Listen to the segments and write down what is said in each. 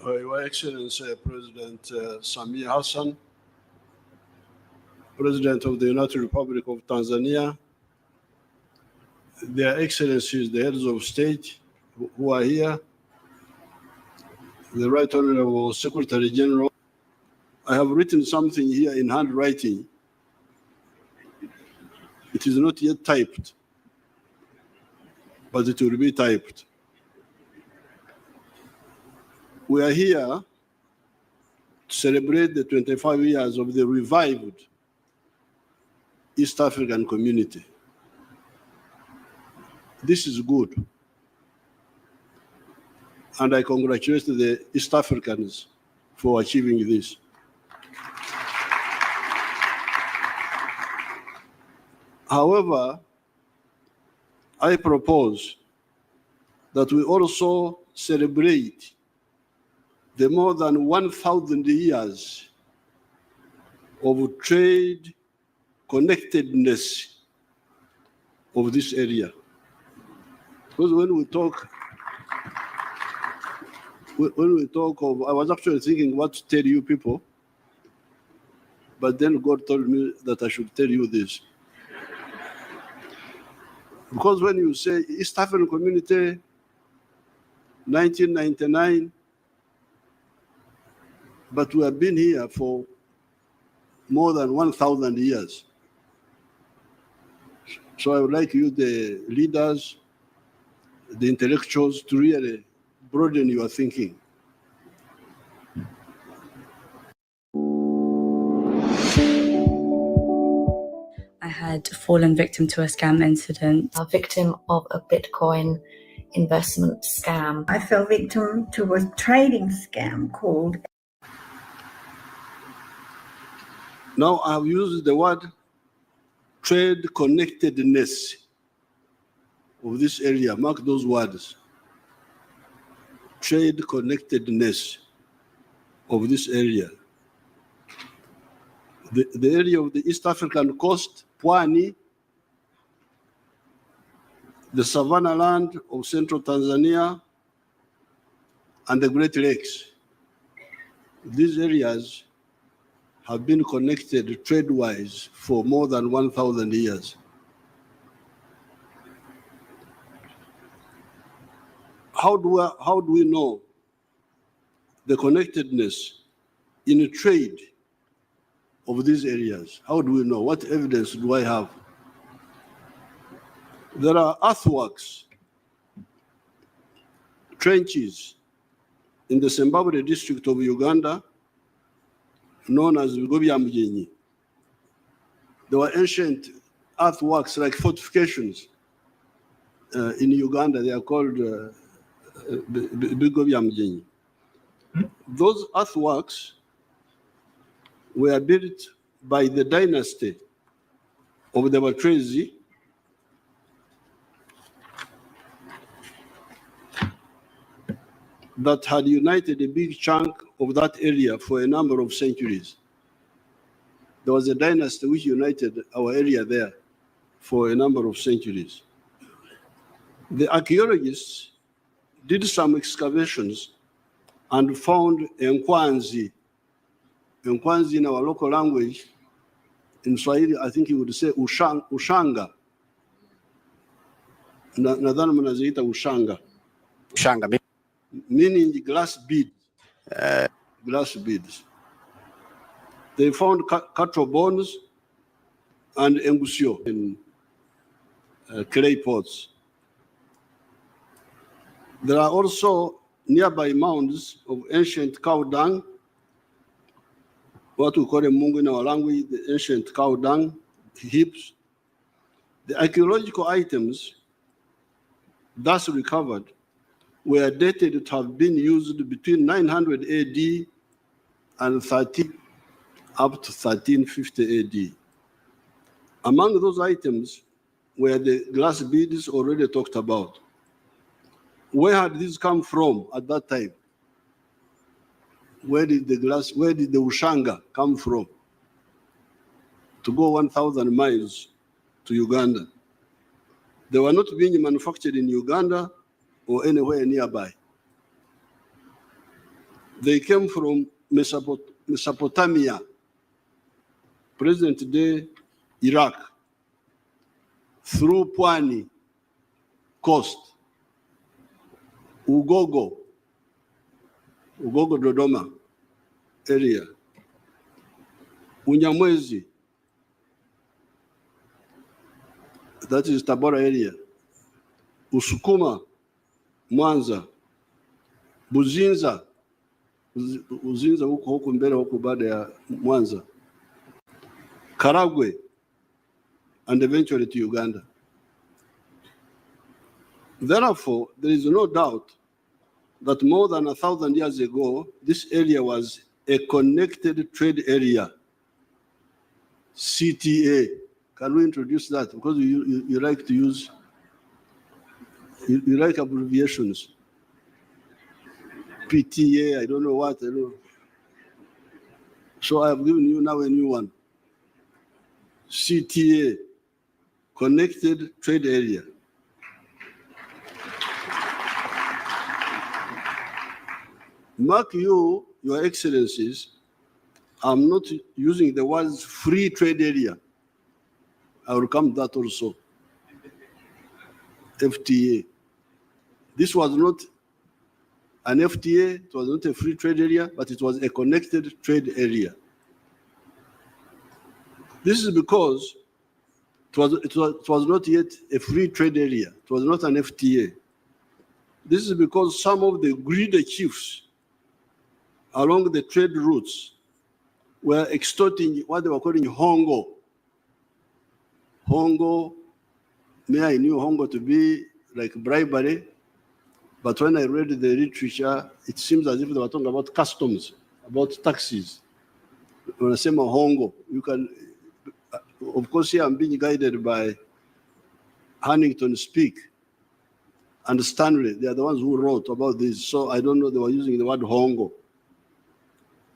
Your Excellency President Samia Hassan, President of the United Republic of Tanzania, Their Excellencies, the heads of state who are here, the Right Honorable Secretary General. I have written something here in handwriting. It is not yet typed, but it will be typed. We are here to celebrate the 25 years of the revived East African community. This is good. And I congratulate the East Africans for achieving this. However, I propose that we also celebrate the more than 1,000 years of trade connectedness of this area. Because when we talk of, I was actually thinking what to tell you people, but then God told me that I should tell you this. Because when you say East African Community, 1999, but we have been here for more than 1,000 years. So I would like you, the leaders, the intellectuals, to really broaden your thinking. I had fallen victim to a scam incident. A victim of a Bitcoin investment scam. I fell victim to a trading scam called. Now I have used the word trade connectedness of this area. Mark those words. Trade connectedness of this area. The area of the East African coast, Pwani, the Savannah land of central Tanzania, and the Great Lakes. These areas have been connected trade-wise for more than 1,000 years. How do we know the connectedness in a trade of these areas? How do we know? What evidence do I have? There are earthworks, trenches in the Zimbabwe district of Uganda, known as Gobyamgenyi. There were ancient earthworks like fortifications in Uganda. They are called Gobyamgenyi. Those earthworks were built by the dynasty of the Batrezi that had united a big chunk of that area for a number of centuries. There was a dynasty which united our area there for a number of centuries. The archaeologists did some excavations and found Nkwanzi. Nkwanzi in our local language, in Swahili, I think you would say ushanga. Nadhani mnaziita ushanga. Ushanga. Meaning the glass bead. Glass beads. They found cattle bones and engusio in clay pots. There are also nearby mounds of ancient cow dung, what we call a mungu in our language, the ancient cow dung heaps. The archaeological items thus recovered were dated to have been used between 900 AD and up to 1350 AD. Among those items were the glass beads already talked about. Where had these come from at that time? Where did the ushanga come from? To go 1,000 miles to Uganda. They were not being manufactured in Uganda or anywhere nearby. They came from Mesopotamia, present-day Iraq, through Pwani coast, Ugogo Dodoma area, Unyamwezi, that is Tabora area, Usukuma, Mwanza, Buzinza huko mbele huko baada ya Mwanza, Karagwe, and eventually to Uganda. Therefore, there is no doubt that more than 1,000 years ago, this area was a connected trade area, CTA. Can we introduce that? Because you like to use, you like abbreviations. PTA, I don't know what, I know. So I have given you now a new one. CTA, Connected Trade Area. Mark you, Your Excellencies, I'm not using the words free trade area. I will come to that also. FTA. This was not an FTA, it was not a free trade area, but it was a connected trade area. This is because it was not yet a free trade area. It was not an FTA. This is because some of the greedy chiefs along the trade routes were extorting what they were calling hongo. Hongo, I knew hongo to be like bribery, but when I read the literature, it seems as if they were talking about customs, about taxes. When I say hongo, you can, of course, here I'm being guided by Huntington Sppech and Stanley. They are the ones who wrote about this, so I don't know, they were using the word hongo.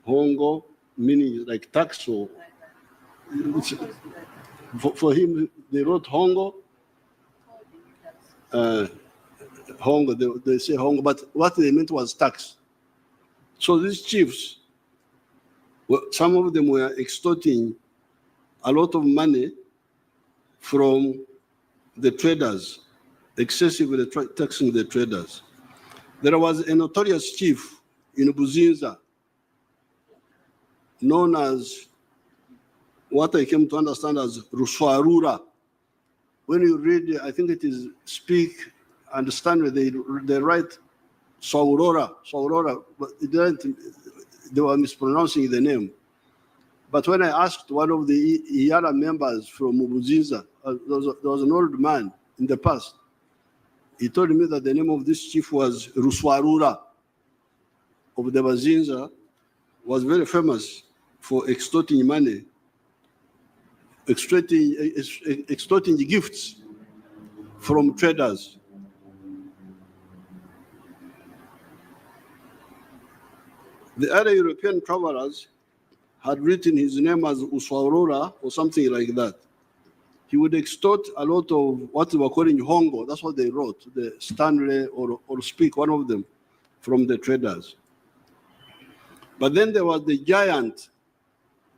Hongo meaning like tax, or for him, they wrote hongo. Hongo, they say hongo, but what they meant was tax. So these chiefs, some of them were extorting a lot of money from the traders, excessively taxing the traders. There was a notorious chief in Buzinza, known as what I came to understand as Ruswarura. When you read, I think it is Sppech and Stanley, they write Saurora, but they were mispronouncing the name. But when I asked one of the Iyara members from Buzinza, there was an old man in the past, he told me that the name of this chief was Ruswarura of the Buzinza, was very famous for extorting money, extorting gifts from traders. The other European travelers had written his name as Uswarora or something like that. He would extort a lot of what they were calling hongo. That's what they wrote, the Stanley or Sppech, one of them, from the traders. But then there was the giant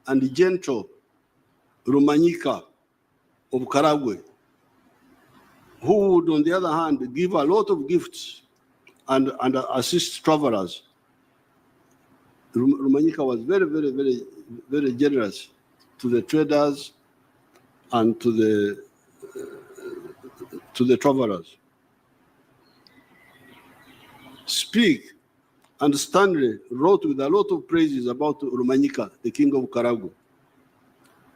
and the gentle Rumanyika of Karagwe, who would, on the other hand, give a lot of gifts and assist travelers. Rumanyika was very, very, very, very generous to the traders and to the travelers. Sppech and Stanley wrote with a lot of praises about Rumanyika, the king of Karagwe.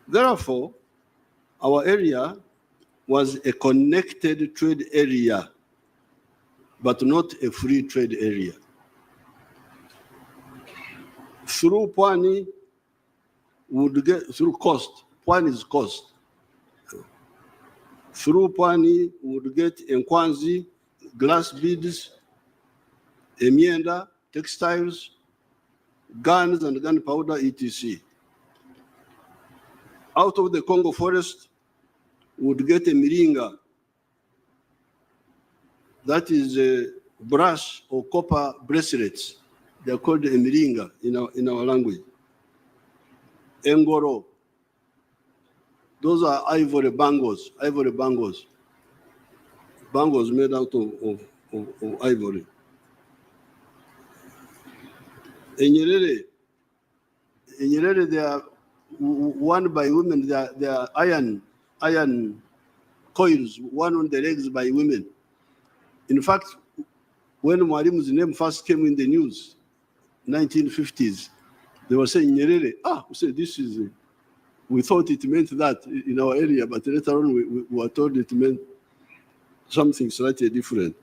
Therefore, our area was a connected trade area, but not a free trade area. Through Pwani, would get through coast. Pwani is coast. Through Pwani, would get Nkwanzi, glass beads, Emienda, textiles, guns and gunpowder, etc. Out of the Congo forest, would get a miringa. That is brass or copper bracelets They are called Emiringa in our language. Engoro. Those are ivory bangles. Bangles made out of ivory. In Nyerere, they are worn by women. They are iron coils worn on the legs by women. In fact, when Mwalimu's name first came in the news, 1950s, they were saying Nyerere. We said this is. We thought it meant that in our area, but later on we were told it meant something slightly different.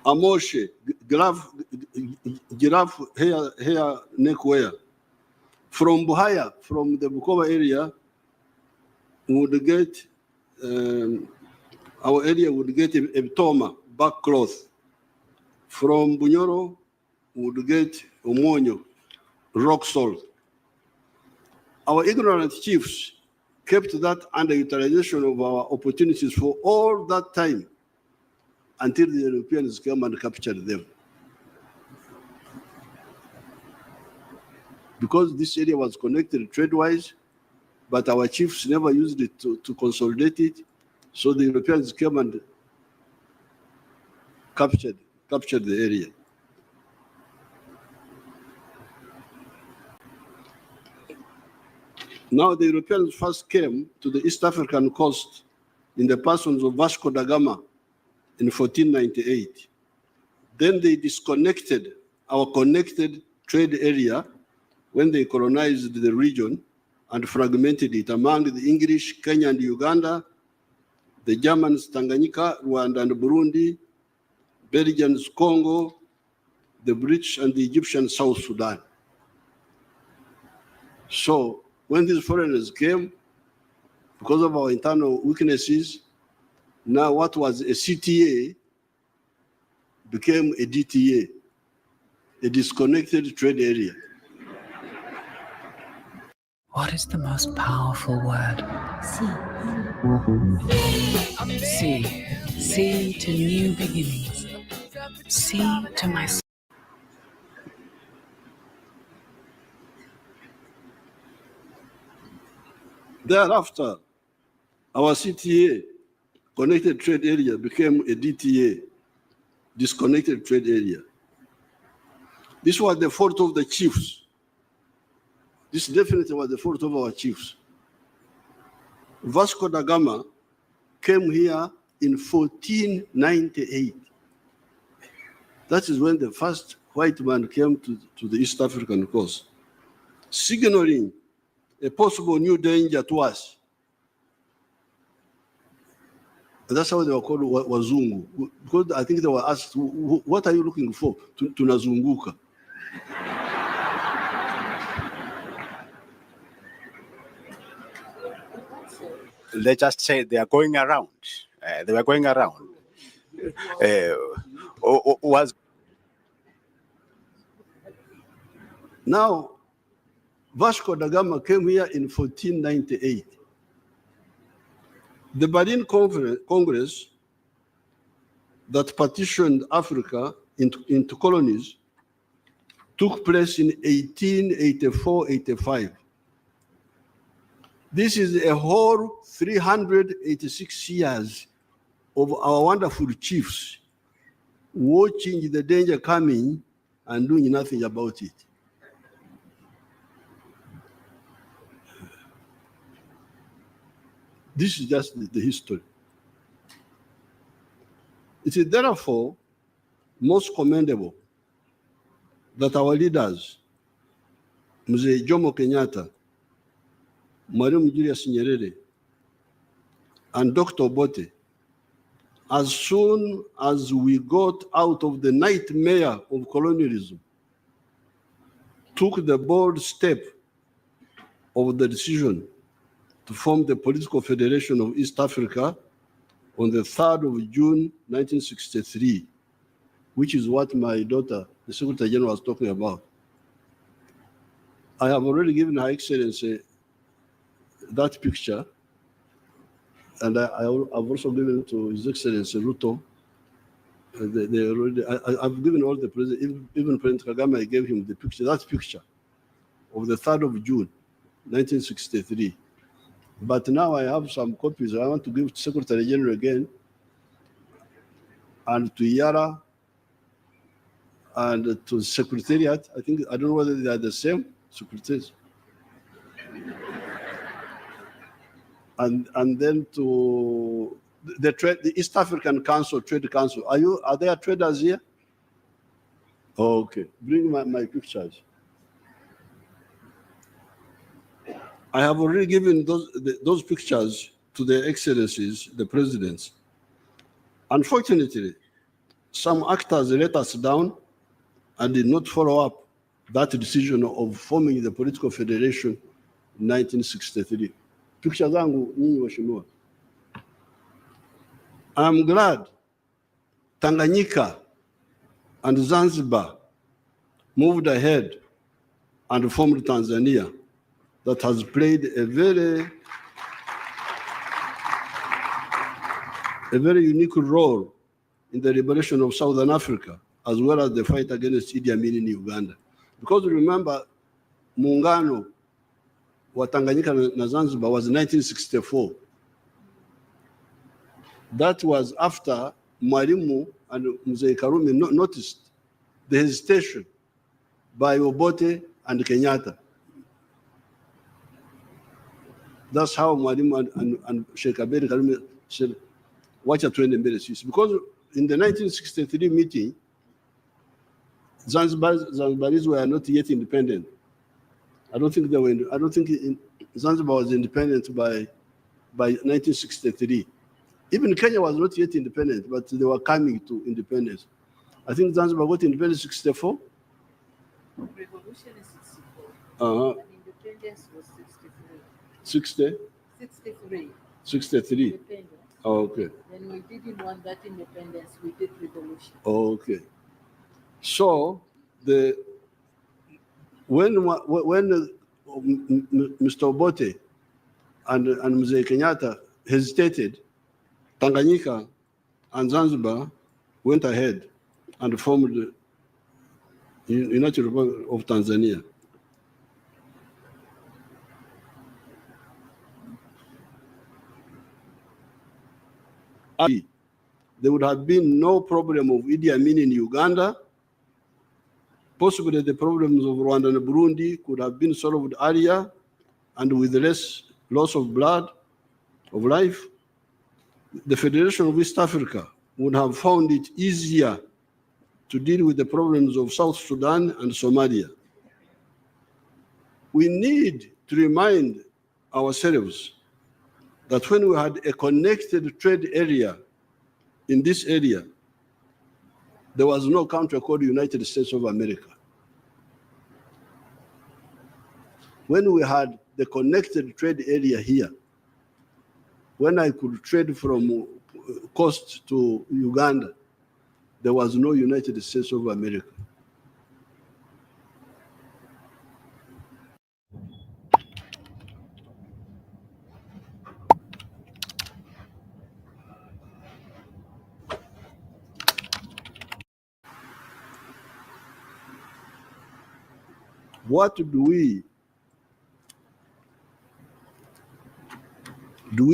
Amoshe, giraffe hair neckwear. From Buhaya, from the Bukoba area, we would get, our area would get a toma, back cloth. From Bunyoro, we would get omonyo, rock salt. Our ignorant chiefs kept that underutilization of our opportunities for all that time until the Europeans came and captured them. Because this area was connected trade-wise, but our chiefs never used it to consolidate it, so the Europeans came and captured the area. Now the Europeans first came to the East African coast in the persons of Vasco da Gama in 1498. Then they disconnected our connected trade area when they colonized the region and fragmented it among the English, Kenya and Uganda, the Germans, Tanganyika, Rwanda and Burundi, Belgians, Congo, the British and the Egyptian South Sudan. So when these foreigners came, because of our internal weaknesses, now what was a CTA became a DTA, a disconnected trade area. What is the most powerful word? See. See to new beginnings. See to my soul. Thereafter, our CTA, connected trade area, became a DTA, disconnected trade area. This was the fault of the chiefs. This definitely was the fault of our chiefs. Vasco da Gama came here in 1498. That is when the first white man came to the East African coast, signaling a possible new danger to us. That's how they were called Wazungu, because I think they were asked, what are you looking for? Tunazunguka. Let's just say they are going around. They were going around. Now, Vasco da Gama came here in 1498. The Berlin Congress that partitioned Africa into colonies took place in 1884-85. This is a whole 386 years of our wonderful chiefs watching the danger coming and doing nothing about it. This is just the history. It is therefore most commendable that our leaders, Mzee Jomo Kenyatta, Mwalimu Julius Nyerere, and Dr. Obote, as soon as we got out of the nightmare of colonialism, took the bold step of the decision to form the Political Federation of East Africa on the 3rd of June, 1963, which is what my daughter, the Secretary General, was talking about. I have already given Her Excellency that picture, and I've also given it to His Excellency Ruto They already, I've given all the president, even President Kagame, I gave him the picture, that picture of the 3rd of June, 1963. But now I have some copies I want to give to Secretary General again, and to Yara, and to Secretariat. I don't know whether they are the same secretaries. And then to the East African Council, Trade Council. Are there traders here? Oh, okay, bring my pictures. I have already given those pictures to their excellencies, the presidents. Unfortunately, some actors let us down and did not follow up that decision of forming the political federation in 1963. Picture zangu nyinyi waheshimiwa. I'm glad Tanganyika and Zanzibar moved ahead and formed Tanzania, that has played a very unique role in the liberation of Southern Africa, as well as the fight against Idi Amin in Uganda. Because remember, muungano wa Tanganyika na Zanzibar was 1964. That was after Mwalimu and Mzee Karume noticed the hesitation by Obote and Kenyatta. That's how Mwalimu and Sheikh Abedi Karume said, wacha tuende mbele sisi. Because in the 1963 meeting, Zanzibaris were not yet independent. I don't think Zanzibar was independent by 1963. Even Kenya was not yet independent, but they were coming to independence. I think Zanzibar got independence in 64. Revolution is 64. And independence was 63. 63? 63. Independence. Oh, okay. When we didn't want that independence, we did revolution. Oh, okay. So when Mr. Obote and Mzee Kenyatta hesitated, Tanganyika and Zanzibar went ahead and formed the United Republic of Tanzania. There would have been no problem of Idi Amin in Uganda. Possibly the problems of Rwanda and Burundi could have been solved earlier and with less loss of blood, of life. The Federation of East Africa would have found it easier to deal with the problems of South Sudan and Somalia. We need to remind ourselves that when we had a connected trade area in this area, there was no country called United States of America. When we had the connected trade area here, when I could trade from coast to Uganda, there was no United States of America. What do we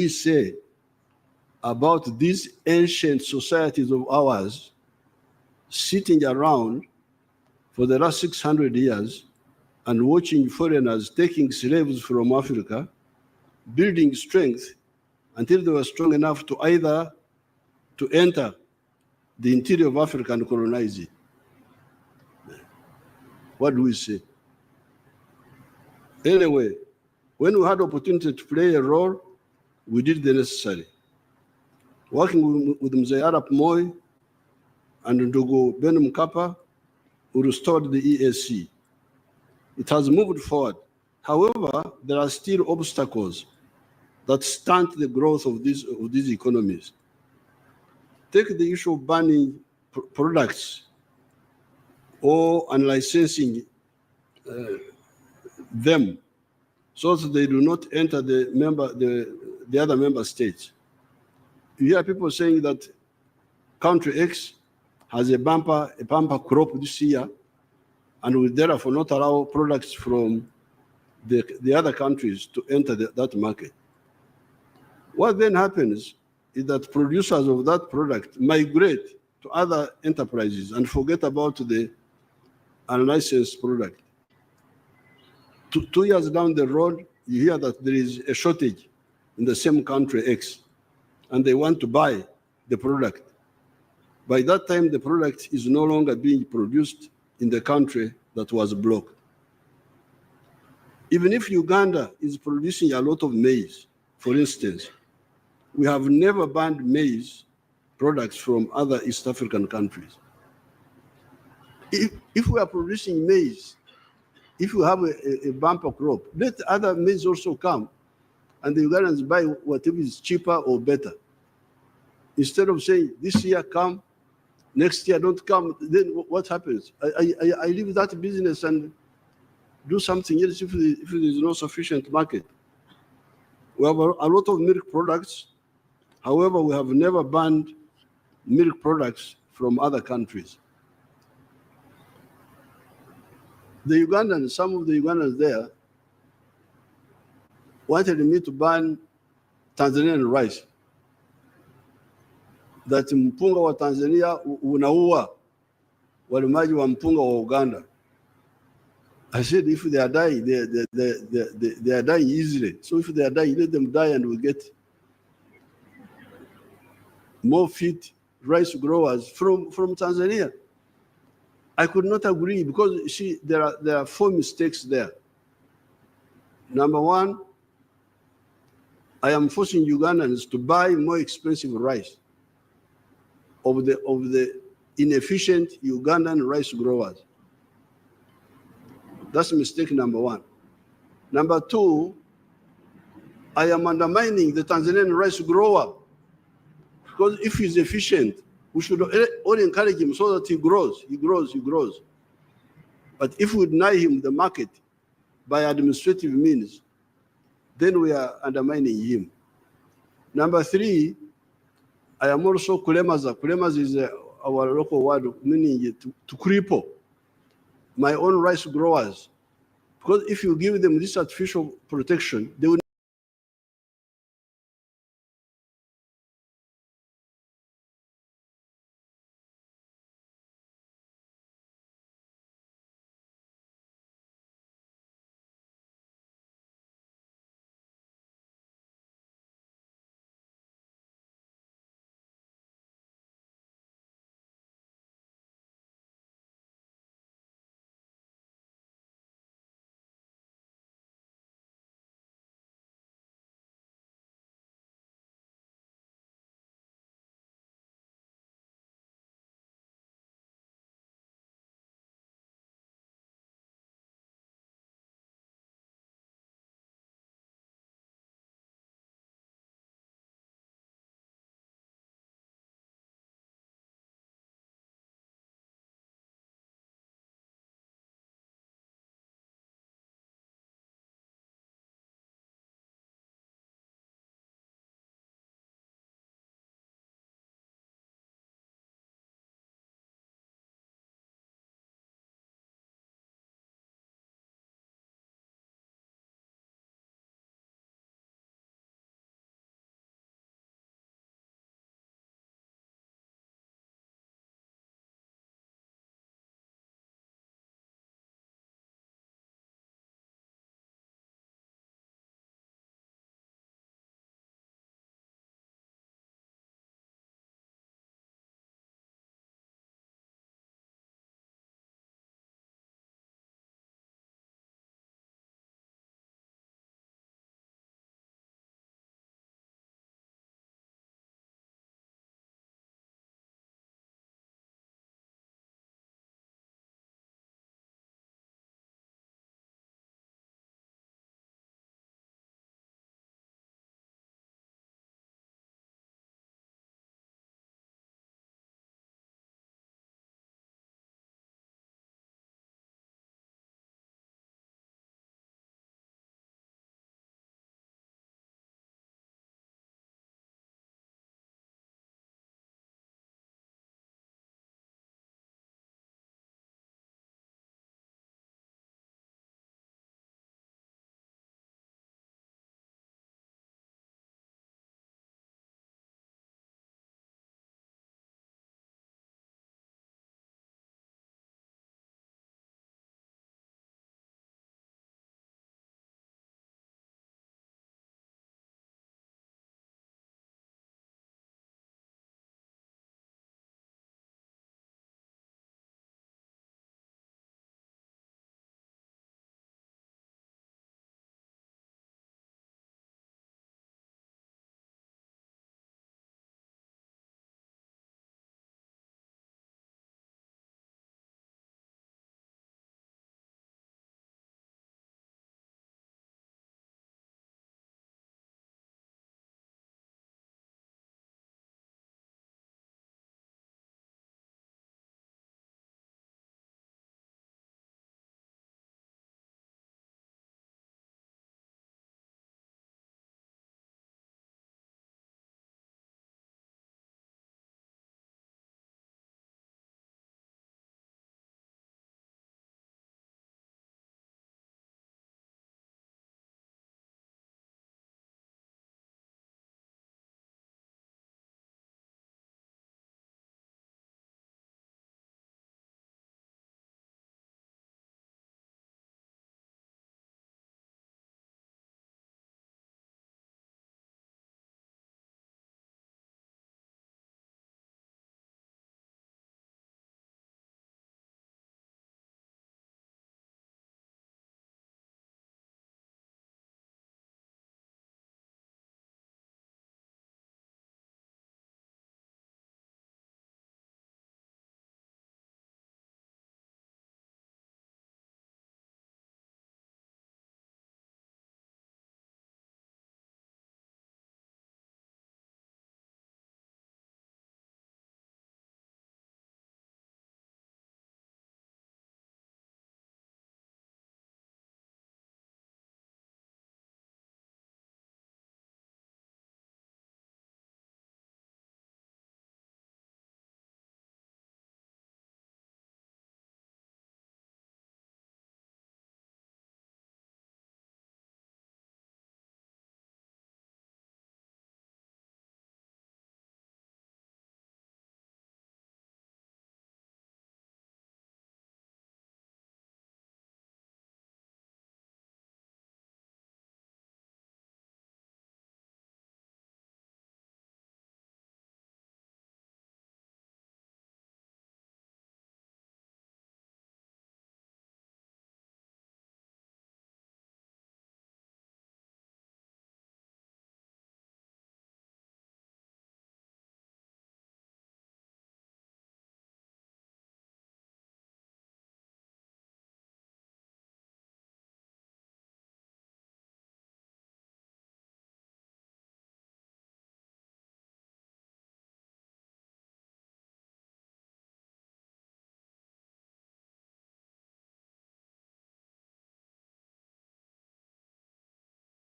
say about these ancient societies of ours sitting around for the last 600 years and watching foreigners taking slaves from Africa, building strength until they were strong enough to either to enter the interior of Africa and colonize it? What do we say? Anyway, when we had opportunity to play a role, we did the necessary. Working with Mzee Arap Moi and Ndugu Ben Mkapa, we restored the EAC. It has moved forward. However, there are still obstacles that stunt the growth of these economies. Take the issue of banning products or unlicensing them so that they do not enter the other member states. You hear people saying that country X has a bumper crop this year and will therefore not allow products from the other countries to enter that market. What then happens is that producers of that product migrate to other enterprises and forget about the unlicensed product. 2 years down the road, you hear that there is a shortage in the same country X, and they want to buy the product. By that time, the product is no longer being produced in the country that was blocked. Even if Uganda is producing a lot of maize, for instance, we have never banned maize products from other East African countries. If we are producing maize, if you have a bumper crop, let other maize also come, and the Ugandans buy whatever is cheaper or better. Instead of saying, this year come, next year don't come, then what happens? I leave that business and do something else if there is no sufficient market. We have a lot of milk products. However, we have never banned milk products from other countries. The Ugandans, some of the Ugandans there, wanted me to ban Tanzanian rice. That mpunga wa Tanzania unaua walimaji wa mpunga wa Uganda. I said, if they are dying, they are dying easily. So if they are dying, let them die and we'll get more fit rice growers from Tanzania. I could not agree because there are 4 mistakes there. Number one, I am forcing Ugandans to buy more expensive rice of the inefficient Ugandan rice growers. That's mistake number one. Number two, I am undermining the Tanzanian rice grower because if he's efficient, we should all encourage him so that he grows. But if we deny him the market by administrative means, then we are undermining him. Number three, I am also kulemaza. Kulemaza is our local word meaning to cripple my own rice growers. Because if you give them this artificial protection, they will